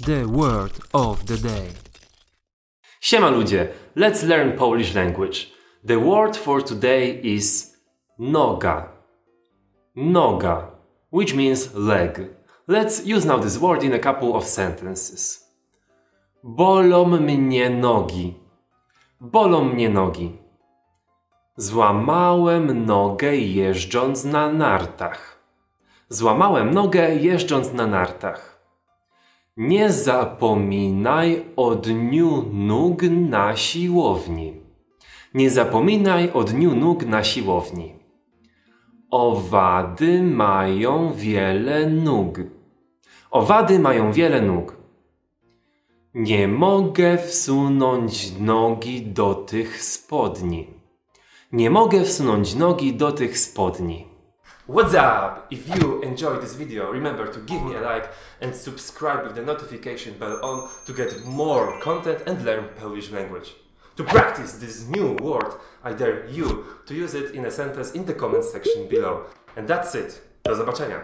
The word of the day. Siema ludzie, let's learn Polish language. The word for today is noga. Noga, which means leg. Let's use now this word in a couple of sentences. Bolą mnie nogi. Bolą mnie nogi. Złamałem nogę jeżdżąc na nartach. Złamałem nogę jeżdżąc na nartach. Nie zapominaj o dniu nóg na siłowni. Nie zapominaj o dniu nóg na siłowni. Owady mają wiele nóg. Owady mają wiele nóg. Nie mogę wsunąć nogi do tych spodni. Nie mogę wsunąć nogi do tych spodni. What's up? If you enjoyed this video, remember to give me a like and subscribe with the notification bell on to get more content and learn Polish language. To practice this new word, I dare you to use it in a sentence in the comment section below. And that's it. Do zobaczenia.